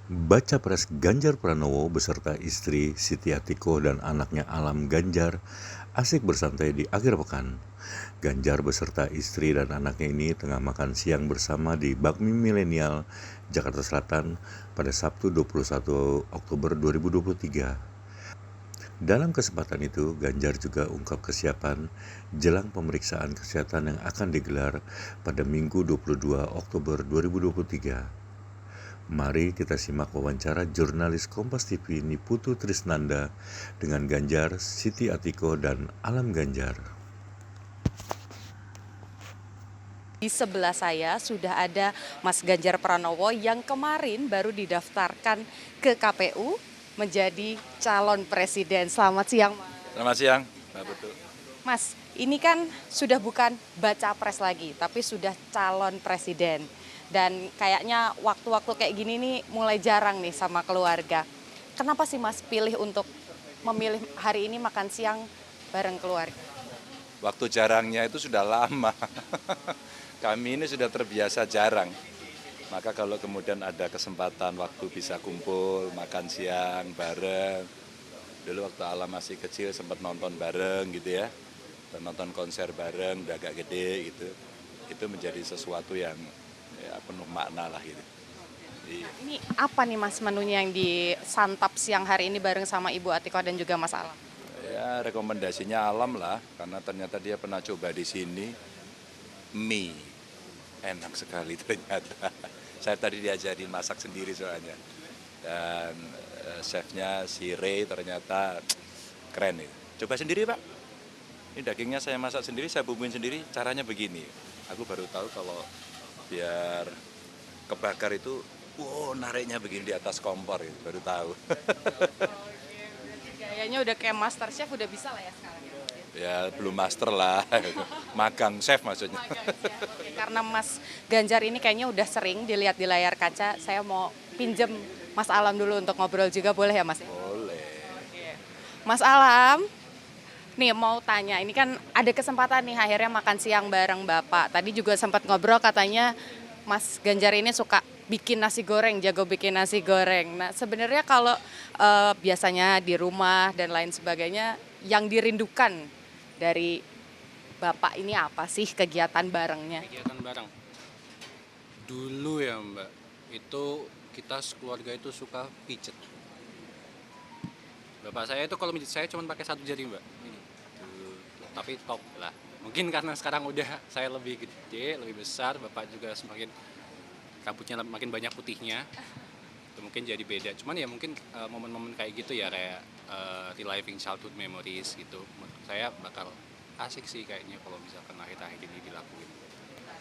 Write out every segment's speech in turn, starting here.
Baca Pres Ganjar Pranowo beserta istri Siti Atiko dan anaknya Alam Ganjar asik bersantai di akhir pekan. Ganjar beserta istri dan anaknya ini tengah makan siang bersama di Bakmi Milenial, Jakarta Selatan pada Sabtu 21 Oktober 2023. Dalam kesempatan itu, Ganjar juga ungkap kesiapan jelang pemeriksaan kesehatan yang akan digelar pada Minggu 22 Oktober 2023. Mari kita simak wawancara jurnalis Kompas TV Niputu Trisnanda dengan Ganjar, Siti Atiko, dan Alam Ganjar. Di sebelah saya sudah ada Mas Ganjar Pranowo yang kemarin baru didaftarkan ke KPU menjadi calon presiden. Selamat siang, Mas. Selamat siang, Mbak Putu. Mas, ini kan sudah bukan baca pres lagi, tapi sudah calon presiden. Dan kayaknya waktu-waktu kayak gini nih mulai jarang nih sama keluarga. Kenapa sih Mas pilih untuk memilih hari ini makan siang bareng keluarga? Waktu jarangnya itu sudah lama. Kami ini sudah terbiasa jarang. Maka kalau kemudian ada kesempatan waktu bisa kumpul, makan siang bareng. Dulu waktu Alam masih kecil sempat nonton bareng gitu ya. Dan nonton konser bareng, udah agak gede gitu. Itu menjadi sesuatu yang ya, penuh makna lah gitu. Iya. Ini apa nih Mas menunya yang disantap siang hari ini bareng sama Ibu Atiko dan juga Mas Alam? Ya rekomendasinya Alam lah, karena ternyata dia pernah coba di sini mie. Enak sekali ternyata. Saya tadi diajarin masak sendiri soalnya. Dan chefnya si Ray ternyata keren nih. Coba sendiri Pak. Ini dagingnya saya masak sendiri, saya bumbuin sendiri, caranya begini. Aku baru tahu kalau biar kebakar itu, nariknya begini di atas kompor gitu, baru tahu. Kayaknya udah kayak master chef, udah bisa lah ya sekarang. Ya belum master lah, magang chef maksudnya. Oke, karena Mas Ganjar ini kayaknya udah sering dilihat di layar kaca, saya mau pinjem Mas Alam dulu untuk ngobrol juga, boleh ya Mas? Boleh. Mas Alam, nih mau tanya, ini kan ada kesempatan nih akhirnya makan siang bareng Bapak. Tadi juga sempat ngobrol katanya Mas Ganjar ini suka bikin nasi goreng, jago bikin nasi goreng. Nah sebenarnya kalau biasanya di rumah dan lain sebagainya, yang dirindukan dari Bapak ini apa sih kegiatan barengnya? Kegiatan bareng. Dulu ya Mbak, itu kita sekeluarga itu suka pijet. Bapak saya itu kalau pijet saya cuma pakai satu jari Mbak. Ini. Tapi top lah. Mungkin karena sekarang udah saya lebih gede, lebih besar, Bapak juga semakin rambutnya makin banyak putihnya. Itu mungkin jadi beda. Cuman ya mungkin momen-momen kayak gitu ya kayak reliving childhood memories gitu. Menurut saya bakal asik sih kayaknya kalau misalkan akhir-akhir ini dilakuin.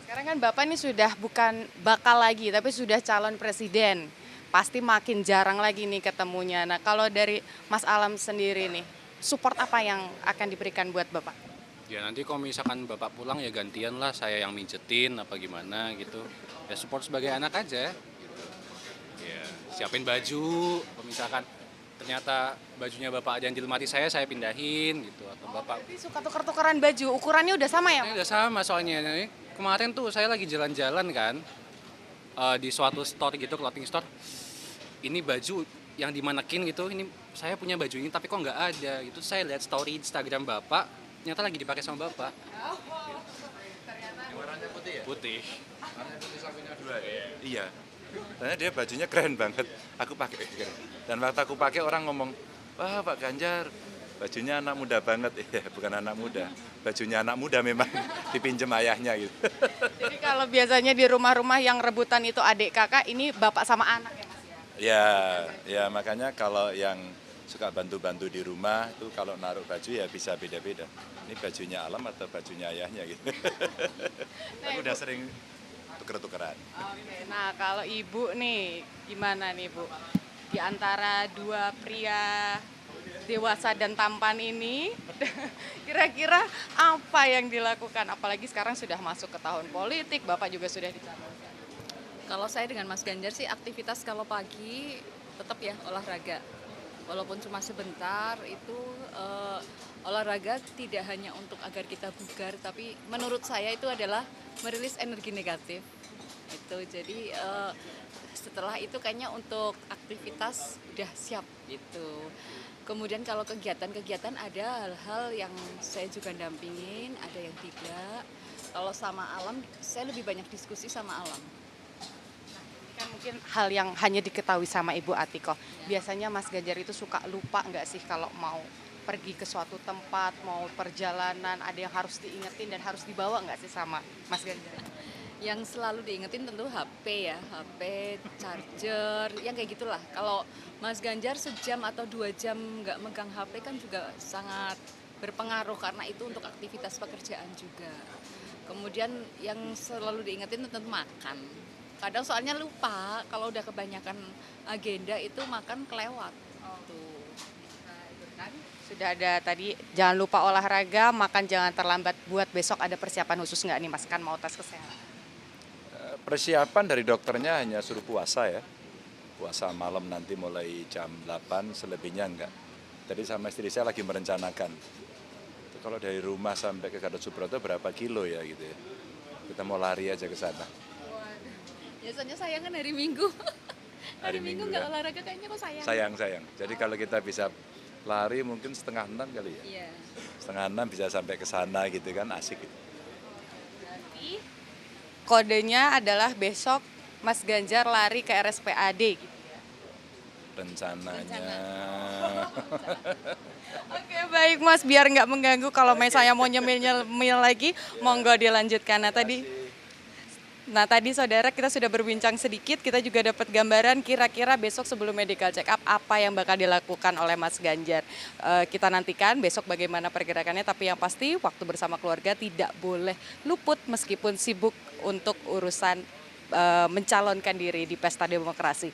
Sekarang kan Bapak ini sudah bukan bakal lagi, tapi sudah calon presiden. Pasti makin jarang lagi nih ketemunya. Nah kalau dari Mas Alam sendiri nih, support apa yang akan diberikan buat Bapak? Ya nanti kalau misalkan Bapak pulang ya gantian lah saya yang mijetin apa gimana gitu. Ya support sebagai anak aja gitu. Ya siapin baju, kalau misalkan ternyata bajunya Bapak ada yang di lemari saya pindahin gitu atau Bapak Jadi suka tuker-tukeran baju, ukurannya udah sama ya? ini udah sama soalnya. Nih, kemarin tuh saya lagi jalan-jalan kan di suatu store gitu, clothing store. Ini baju yang dimanekin gitu, ini saya punya baju ini tapi kok nggak ada gitu. Saya lihat story Instagram Bapak, ternyata lagi dipakai sama Bapak. Warnanya putih ya? Putih. Warnanya putih sakunya dua ya? Iya. Karena dia bajunya keren banget. Aku pakai. Dan waktu aku pakai orang ngomong, wah Pak Ganjar, bajunya anak muda banget. Iya, bukan anak muda. Bajunya anak muda memang dipinjem ayahnya gitu. Jadi kalau biasanya di rumah-rumah yang rebutan itu adik kakak, ini Bapak sama anak ya Mas ya? Ya makanya kalau yang suka bantu-bantu di rumah itu kalau naruh baju ya bisa beda-beda. Ini bajunya Alam atau bajunya ayahnya gitu. Aku udah sering tuker-tukeran. Oke, nah kalau Ibu nih, gimana nih Bu? Di antara dua pria dewasa dan tampan ini, kira-kira apa yang dilakukan? Apalagi sekarang sudah masuk ke tahun politik, Bapak juga sudah dicalonkan. Kalau saya dengan Mas Ganjar sih aktivitas kalau pagi tetap ya olahraga. Walaupun cuma sebentar itu olahraga tidak hanya untuk agar kita bugar, tapi menurut saya itu adalah merilis energi negatif. Itu jadi setelah itu kayaknya untuk aktivitas udah siap gitu. Kemudian kalau kegiatan-kegiatan ada hal-hal yang saya juga dampingin, ada yang tidak. Kalau sama alam, saya lebih banyak diskusi sama alam. Kan mungkin hal yang hanya diketahui sama Ibu Atiko. Biasanya Mas Ganjar itu suka lupa nggak sih kalau mau pergi ke suatu tempat, mau perjalanan, ada yang harus diingetin dan harus dibawa nggak sih sama Mas Ganjar? Yang selalu diingetin tentu HP ya, HP, charger, yang kayak gitulah. Kalau Mas Ganjar sejam atau 2 jam nggak megang HP kan juga sangat berpengaruh karena itu untuk aktivitas pekerjaan juga. Kemudian yang selalu diingetin tentu makan. Kadang soalnya lupa kalau udah kebanyakan agenda itu makan kelewat. Tuh. Sudah ada tadi, jangan lupa olahraga, makan jangan terlambat, buat besok ada persiapan khusus nggak nih Mas, kan mau tes kesehatan? Persiapan dari dokternya hanya suruh puasa ya. Puasa malam nanti mulai jam 8, selebihnya enggak. Tadi sama istri saya lagi merencanakan. Itu kalau dari rumah sampai ke Gatot Subroto berapa kilo ya gitu ya. Kita mau lari aja ke sana. Biasanya sayang kan hari Minggu. Hari Minggu nggak ya. olahraga kayaknya kok sayang. Sayang. Jadi kalau kita bisa lari mungkin 5:30 kali ya. Iya. 5:30 bisa sampai ke sana gitu kan, asik gitu. Berarti kodenya adalah besok Mas Ganjar lari ke RSPAD gitu ya? Rencananya. Oke baik Mas, biar nggak mengganggu kalau misalnya mau nyemil-nyemil lagi, monggo dilanjutkan. Nah tadi saudara kita sudah berbincang sedikit, kita juga dapat gambaran kira-kira besok sebelum medical check up apa yang bakal dilakukan oleh Mas Ganjar. Kita nantikan besok bagaimana pergerakannya, tapi yang pasti waktu bersama keluarga tidak boleh luput meskipun sibuk untuk urusan mencalonkan diri di pesta demokrasi.